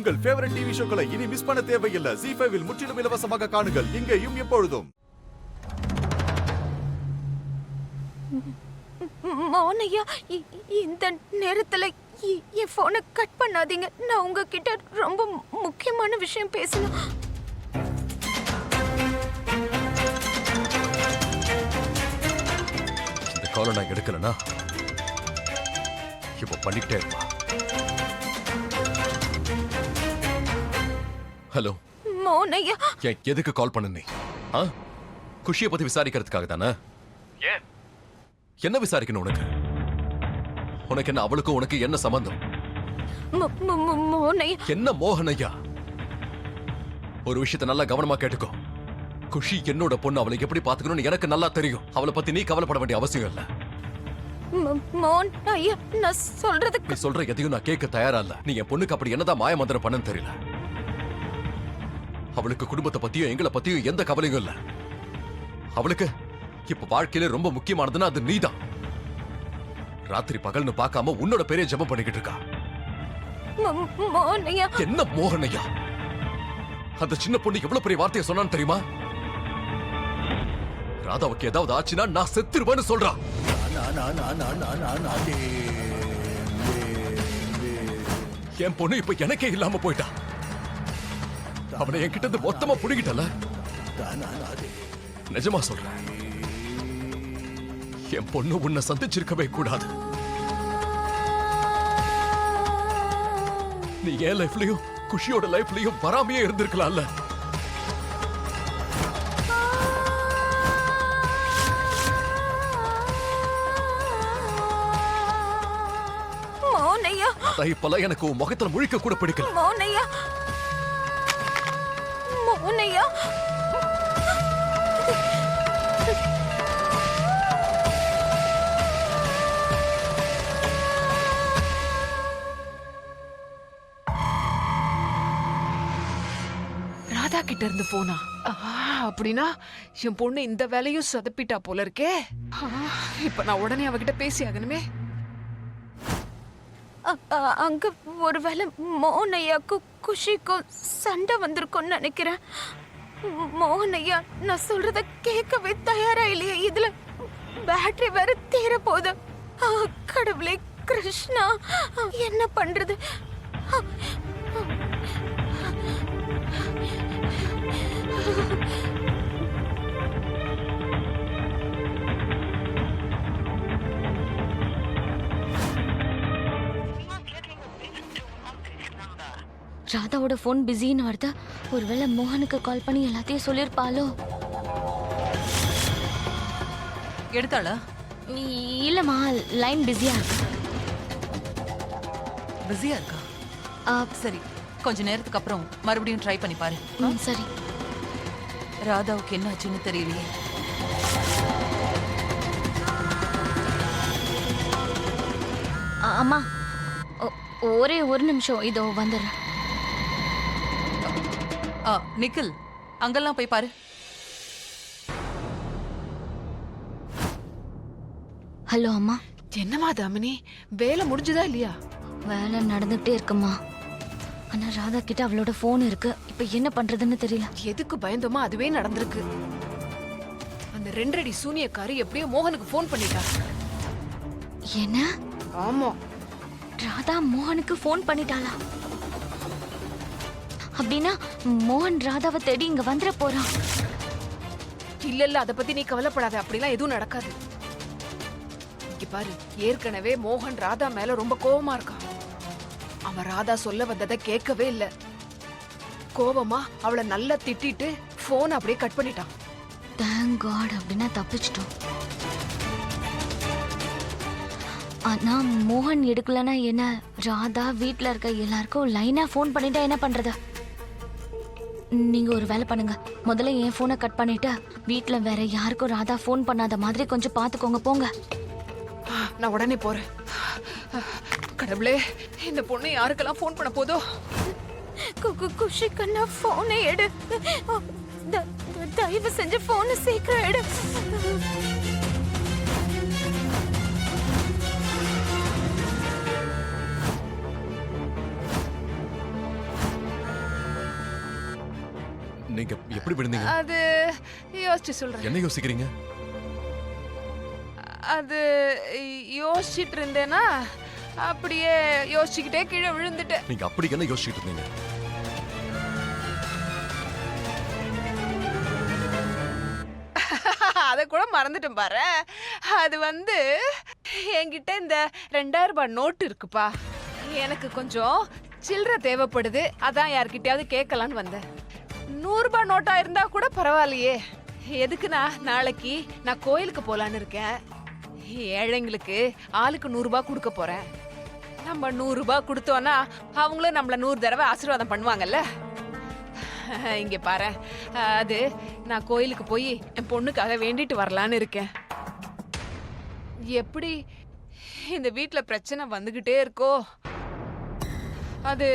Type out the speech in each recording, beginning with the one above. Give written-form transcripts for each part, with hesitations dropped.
உங்கள் favourite TV ஷோக்களை இனி miss பண்ண தேவையில்லை. ZEE5 இல் முற்றிலும் இலவசமாக காணுங்கள். இங்கேயும் எப்பொழுதும். மௌனையா, இந்த நேரத்துல என் போனை கட் பண்ணாதீங்க. நான் உங்ககிட்ட ரொம்ப முக்கியமான விஷயம் பேசணும். இந்த காலை நான் எடுக்கலனா இப்ப பண்ணிக்கிட்டே இருப்பா. ஹலோ மௌனையா, எதுக்கு கால் பண்ண நீ? குஷியை பத்தி விசாரிக்கிறதுக்காக தானே? என்ன விசாரிக்கணும் உனக்கு? உனக்கு என்ன அவளுக்கும் உனக்கு என்ன சம்பந்தம்? என்ன மோகனையா? ஒரு விஷயத்தை நல்லா கவனமா கேட்டுக்கோ. குஷி என்னோட பொண்ணு. அவளை எப்படி பாத்துக்கணும்னு எனக்கு நல்லா தெரியும். அவளை பத்தி நீ கவலைப்பட வேண்டிய அவசியம் இல்ல. நான் சொல்றது நீ சொல்ற எதையும் நான் கேட்க தயாரா இல்ல. நீ என் பொண்ணுக்கு அப்படி என்னதான் மாய மந்திரம் பண்ணன்னு தெரியல. அவளுக்கு குடும்பத்தை பத்தியும் எங்களை பத்தியும் எந்த கவலையும் இல்ல. அவளுக்கு இப்ப வாழ்க்கையில ரொம்ப முக்கியமானதுன்னா அது நீதான். ராத்திரி பகல்னு பார்க்காம உன்னோட பேரே ஜெபம் பண்ணிக்கிட்டு இருக்கா. என்ன மோகனையா? அந்த சின்ன பொண்ணு எவ்வளவு பெரிய வார்த்தையை சொன்னான்னு தெரியுமா? ராதாவுக்கு ஏதாவது ஆச்சுன்னா நான் செத்துருவேன்னு சொல்றா. என் பொண்ணு இப்ப எனக்கே இல்லாம போயிட்டா. அவனை என்கிட்ட இருந்து மொத்தமா புடிக்கிட்டல. நிஜமா சொல்றேன், என் பொண்ணு உன்னை சந்திச்சிருக்கவே கூடாது. நீ என் லைஃப்லயும் குஷியோட லைஃப்லயும் வராமையே இருந்திருக்கலாம்ல. இப்பெல்லாம் எனக்கு உன் முகத்துல முழிக்க கூட பிடிக்கல. மௌனையா, மௌனையா, ராதா கிட்ட இருந்து போனா? அப்படின்னா என் பொண்ணு இந்த வேலையும் சொதப்பிட்டா போல இருக்கே. இப்ப நான் உடனே அவகிட்ட பேசி ஆகணுமே. அங்க ஒருவேளை மோகனையாக்கும் குஷிக்கும் சண்டை வந்திருக்கும்னு நினைக்கிறேன். மோகனையா நான் சொல்றத கேட்கவே தயாரா இல்லையே. இதுல பேட்டரி வேற தீர போகுது. கடவுளே கிருஷ்ணா, என்ன பண்றது? ராதாவோட போன் பிஸின்னு வருது. ஒருவேளை மோகனுக்கு கால் பண்ணி எல்லாத்தையும் சொல்லிருப்பாளோ? எடுத்தாளா? இல்லம்மா, லைன் பிஸியா இருக்கு. பிஸியா இருக்கா? சரி, கொஞ்ச நேரத்துக்கு அப்புறம் மறுபடியும் ட்ரை பண்ணி பாரு. சரி. ராதாவுக்கு என்ன ஆச்சுன்னு தெரியலையே. அம்மா, ஒரே ஒரு நிமிஷம், இதோ வந்துடுறேன். நிக்கில், அங்கெல்லாம் போய் பாரு. ஹலோ அம்மா. என்னம்மா தாமினி, வேலை முடிஞ்சதா இல்லையா? வேலை நடந்துகிட்டே இருக்குமா. ஆனா ராதா கிட்ட அவளோட போன் இருக்கு. இப்ப என்ன பண்றதுன்னு தெரியல. எதுக்கு பயந்தோமா அதுவே நடந்திருக்கு. அந்த 2 அடி சூனியக்காரி எப்படியோ மோகனுக்கு போன் பண்ணிட்டா. என்ன? ஆமா, ராதா மோகனுக்கு போன் பண்ணிட்டாளா? அப்படின்னா மோகன் ராதாவை தேடி இங்க வந்துட போறான். இல்ல, அத பத்தி நீ கவலைப்படாத. அப்படிலாம் எதுவும் நடக்காது. இங்க பாரு, ஏற்கனவே மோகன் ராதா மேல ரொம்ப கோவமா இருக்கான். அவன் ராதா சொல்ல வந்ததை கேட்கவே இல்ல. கோவமா அவளை நல்லா திட்டிட்டு போன் அப்படியே கட் பண்ணிட்டான். தேங்க் காட், அப்படின்னா தப்பிச்சிட்டோம். ஆனா மோகன் எடுக்கலன்னா என்ன? ராதா வீட்ல இருக்க எல்லாருக்கும் லைனா போன் பண்ணிட்டா என்ன பண்றது? நீங்க ஒரு வேலை பண்ணுங்க. முதல்ல என் போனை கட் பண்ணிட்டு வீட்ல வேற யாருக்கும் ராதா போன் பண்ணாத மாதிரி கொஞ்சம் பாத்துக்கோங்க. போங்க. நான் உடனே போறேன். கடவுளே, இந்த பொண்ணு யாருக்கெல்லாம் போன் பண்ண போதோ? குஷி கண்ணா, போனை எடு. தயவு செஞ்சு போனை சீக்கிரம் எடு. நீங்க எப்படி விழுந்தீங்க? அது யோசிச்சு சொல்றேன். என்ன யோசிக்கிறீங்க? அது யோசிச்சுட்டு இருந்தேனா அப்படியே யோசிச்சுக்கிட்டே கீழே விழுந்துட்டேன். நீங்க அப்படி என்ன யோசிச்சுட்டு இருந்தீங்க? அதை கூட மறந்துட்டேன் பாரு. அது வந்து என்கிட்ட இந்த 2000 ரூபாய் நோட்டு இருக்குப்பா. எனக்கு கொஞ்சம் சில்லறை தேவைப்படுது. அதான் யார்கிட்டயாவது கேட்கலான்னு வந்தேன். 100 ரூபாய் நோட்டா இருந்தா கூட பரவாயில்லையே. எதுக்குண்ணா, நாளைக்கு நான் கோயிலுக்கு போலான்னு இருக்கேன். ஏழைங்களுக்கு ஆளுக்கு 100 ரூபாய் கொடுக்க போறேன். நம்ம 100 ரூபாய் கொடுத்தோன்னா அவங்களும் நம்மள 100 தடவை ஆசீர்வாதம் பண்ணுவாங்கல்ல. இங்க பாரு, அது நான் கோயிலுக்கு போய் என் பொண்ணுக்காக வேண்டிட்டு வரலான்னு இருக்கேன். எப்படி இந்த வீட்ல பிரச்சனை வந்துகிட்டே இருக்கோ, அது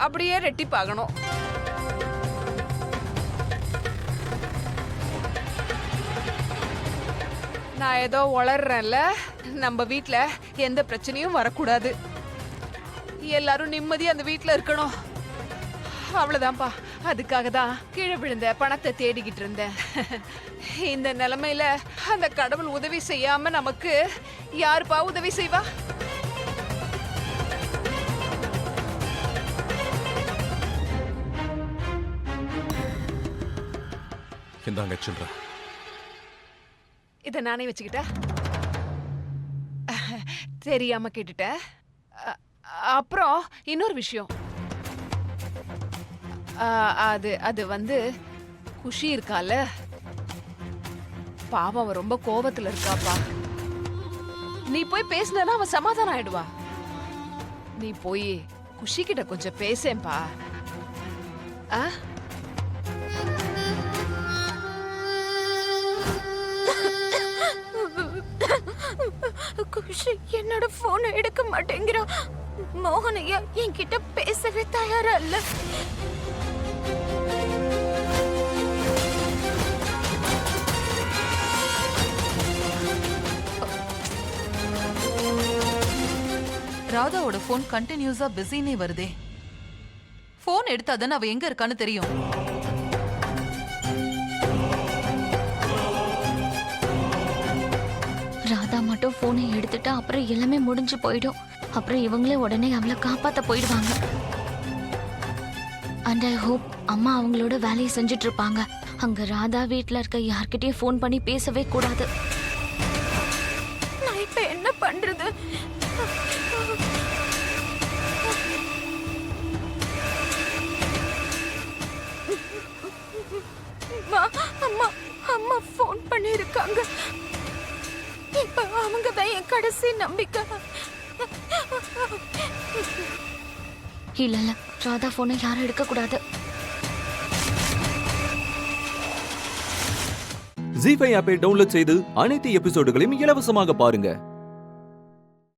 அப்படியே ரெட்டிப்பாகணும். நான் ஏதோ உளறேன்ல. நம்ம வீட்ல எந்த பிரச்சனையும் வரக்கூடாது. எல்லாரும் நிம்மதியா அந்த வீட்ல இருக்கணும். அவ்வளவுதான்ப்பா. அதுக்காக தான் கீழே விழுந்த பணத்தை தேடிக்கிட்டு இருந்தேன். இந்த நிலைமையில அந்த கடவுள் உதவி செய்யாம நமக்கு யாருப்பா உதவி செய்வா? இந்தாங்க சில்லறை. இதை நானே வச்சுக்கிட்டேன். தெரியாம கேட்டுட்டேன். அப்புறம் இன்னொரு விஷயம். அது வந்து குஷி இருக்கால, பாவம் அவ ரொம்ப கோவத்துல இருக்காப்பா. நீ போய் பேசினா அவன் சமாதானம் ஆயிடுவா. நீ போய் குஷி கிட்ட கொஞ்சம் பேசேன்பா. குஷி என்னோட போனை எடுக்க மாட்டேங்கிறா. மோகன் ஐயா என்கிட்ட பேசவே தயாரா இல்ல. ராதாவோட போன் கண்டினியூஸா பிஸினே வருதே. போன் எடுத்தாதானே அவ எங்க இருக்கான்னு தெரியும். ராதா மட்டும் போனை எடுத்துட்டா அப்புறம் எல்லாமே முடிஞ்சு போயிடும். அப்புறம் இவங்களே உடனே அவளை காப்பாத்த போயிடுவாங்க. அண்ட் ஐ ஹோப் அம்மா அவங்களோட வேலையை செஞ்சுட்டு இருப்பாங்க. அங்க ராதா வீட்ல இருக்க யார்கிட்டயும் ஃபோன் பண்ணி பேசவே கூடாது. நான் இப்ப என்ன பண்றது? அம்மா அம்மா ஃபோன் பண்ணிருக்காங்க. இப்ப அவங்க தான் என் கடைசி நம்பிக்கை. இல்ல இல்ல, ராதா போனை யாரும் எடுக்க கூடாது. ஜீ5 ஆப்பை டவுன்லோட் செய்து அனைத்து எபிசோடுகளையும் இலவசமாக பாருங்க.